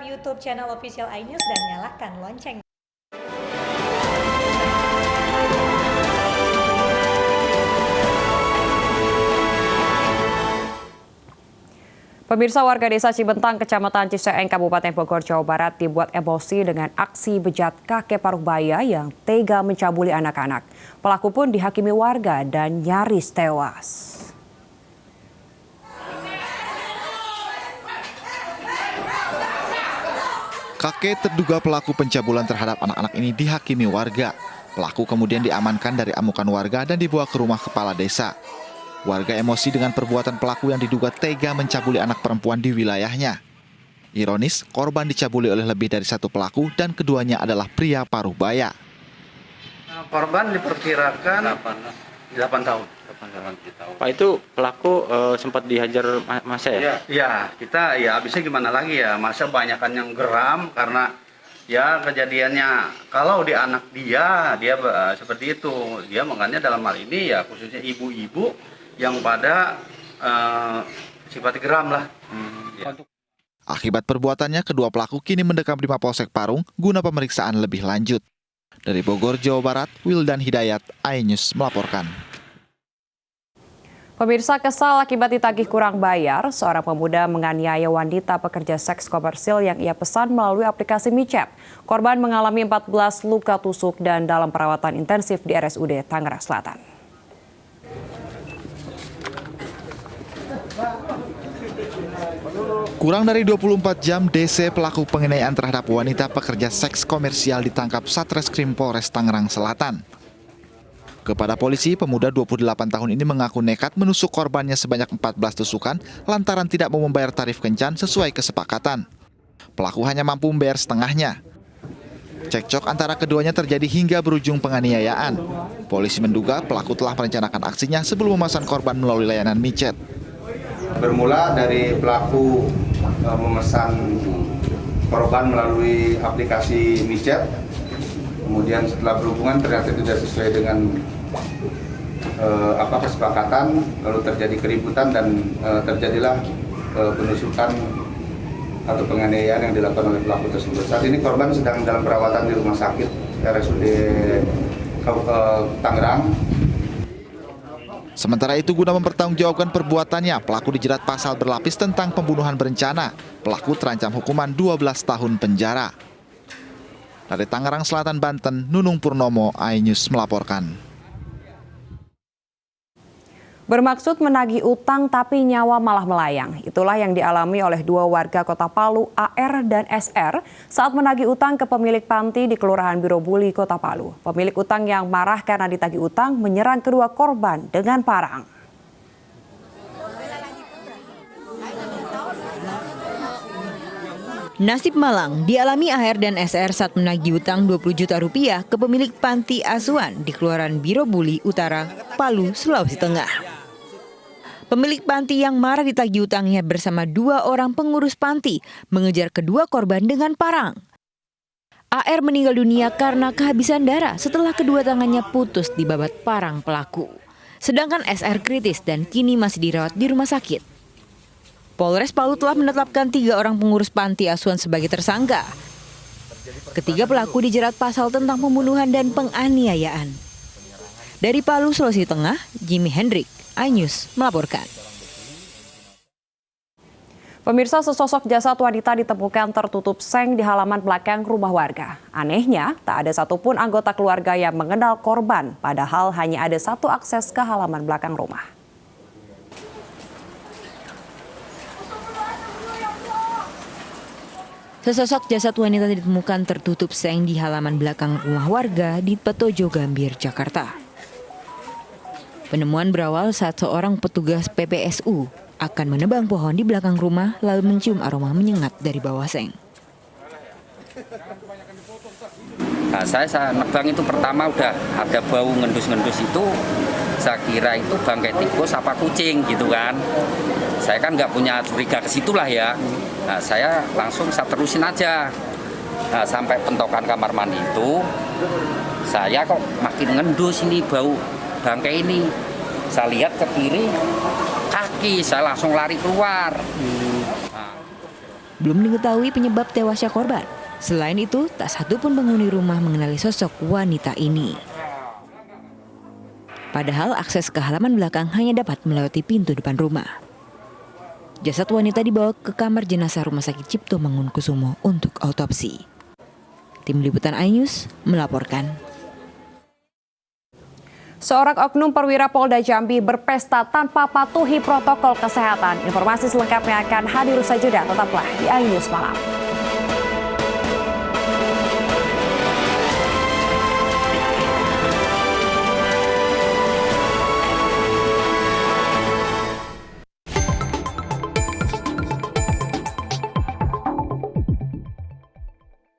YouTube channel official iNews dan nyalakan lonceng. Pemirsa, warga desa Cibentang, Kecamatan Ciseeng, Kabupaten Bogor, Jawa Barat dibuat emosi dengan aksi bejat kakek paruhbaya yang tega mencabuli anak-anak. Pelaku pun dihakimi warga dan nyaris tewas. Kakek terduga pelaku pencabulan terhadap anak-anak ini dihakimi warga. Pelaku kemudian diamankan dari amukan warga dan dibawa ke rumah kepala desa. Warga emosi dengan perbuatan pelaku yang diduga tega mencabuli anak perempuan di wilayahnya. Ironis, korban dicabuli oleh lebih dari satu pelaku dan keduanya adalah pria paruhbaya. Korban diperkirakan 8 tahun. Pak, itu pelaku sempat dihajar masa ya? Ya, kita ya habisnya gimana lagi ya, masa banyakan yang geram karena ya kejadiannya kalau di anak dia seperti itu. Dia makanya dalam hal ini ya khususnya ibu-ibu yang pada sifat geram lah. Ya. Akibat perbuatannya, kedua pelaku kini mendekam di Mapolsek Parung guna pemeriksaan lebih lanjut. Dari Bogor, Jawa Barat, Wildan Hidayat, iNews melaporkan. Pemirsa, kesal akibat ditagih kurang bayar, seorang pemuda menganiaya wanita pekerja seks komersil yang ia pesan melalui aplikasi micet. Korban mengalami 14 luka tusuk dan dalam perawatan intensif di RSUD Tangerang Selatan. Kurang dari 24 jam, DC pelaku penganiayaan terhadap wanita pekerja seks komersial ditangkap Satreskrim Polres Tangerang Selatan. Kepada polisi, pemuda 28 tahun ini mengaku nekat menusuk korbannya sebanyak 14 tusukan lantaran tidak mau membayar tarif kencan sesuai kesepakatan. Pelaku hanya mampu membayar setengahnya. Cekcok antara keduanya terjadi hingga berujung penganiayaan. Polisi menduga pelaku telah merencanakan aksinya sebelum memesan korban melalui layanan micet. Bermula dari pelaku memesan korban melalui aplikasi micet, kemudian setelah berhubungan ternyata tidak sesuai dengan kesepakatan, lalu terjadi keributan dan terjadilah penusukan atau penganiayaan yang dilakukan oleh pelaku tersebut. Saat ini korban sedang dalam perawatan di rumah sakit RSUD Tangerang. Sementara itu, guna mempertanggungjawabkan perbuatannya, pelaku dijerat pasal berlapis tentang pembunuhan berencana. Pelaku terancam hukuman 12 tahun penjara. Dari Tangerang Selatan, Banten, Nunung Purnomo, iNews melaporkan. Bermaksud menagih utang tapi nyawa malah melayang. Itulah yang dialami oleh dua warga Kota Palu, AR dan SR, saat menagih utang ke pemilik panti di Kelurahan Birobuli, Kota Palu. Pemilik utang yang marah karena ditagih utang menyerang kedua korban dengan parang. Nasib malang dialami AR dan SR saat menagih utang 20 juta rupiah ke pemilik panti asuhan di Kelurahan Birobuli Utara, Palu, Sulawesi Tengah. Pemilik panti yang marah ditagih utangnya bersama dua orang pengurus panti mengejar kedua korban dengan parang. AR meninggal dunia karena kehabisan darah setelah kedua tangannya putus di babat parang pelaku. Sedangkan SR kritis dan kini masih dirawat di rumah sakit. Polres Palu telah menetapkan 3 orang pengurus panti asuhan sebagai tersangka. Ketiga pelaku dijerat pasal tentang pembunuhan dan penganiayaan. Dari Palu, Sulawesi Tengah, Jimmy Hendrik, iNews melaporkan. Pemirsa, sesosok jasad wanita ditemukan tertutup seng di halaman belakang rumah warga. Anehnya, tak ada satupun anggota keluarga yang mengenal korban, padahal hanya ada satu akses ke halaman belakang rumah. Sesosok jasad wanita ditemukan tertutup seng di halaman belakang rumah warga di Petojo Gambir, Jakarta. Penemuan berawal saat seorang petugas PPSU akan menebang pohon di belakang rumah lalu mencium aroma menyengat dari bawah seng. Nah, saya nebang itu pertama udah ada bau ngendus-ngendus itu, saya kira itu bangkai tikus apa kucing gitu kan. Saya kan nggak punya curiga ke situ lah ya. Nah, saya langsung saya terusin aja. Nah, sampai pentokan kamar mandi itu, saya kok makin ngendus ini bau bangkai ini. Saya lihat ke kiri, kaki, saya langsung lari keluar. Nah, Belum diketahui penyebab tewasnya korban. Selain itu, tak satu pun penghuni rumah mengenali sosok wanita ini. Padahal akses ke halaman belakang hanya dapat melewati pintu depan rumah. Jasad wanita dibawa ke kamar jenazah Rumah Sakit Cipto Mangunkusumo untuk autopsi. Tim Liputan iNews melaporkan. Seorang oknum perwira Polda Jambi berpesta tanpa patuhi protokol kesehatan. Informasi selengkapnya akan hadir usai jeda. Tetaplah di iNews Malam.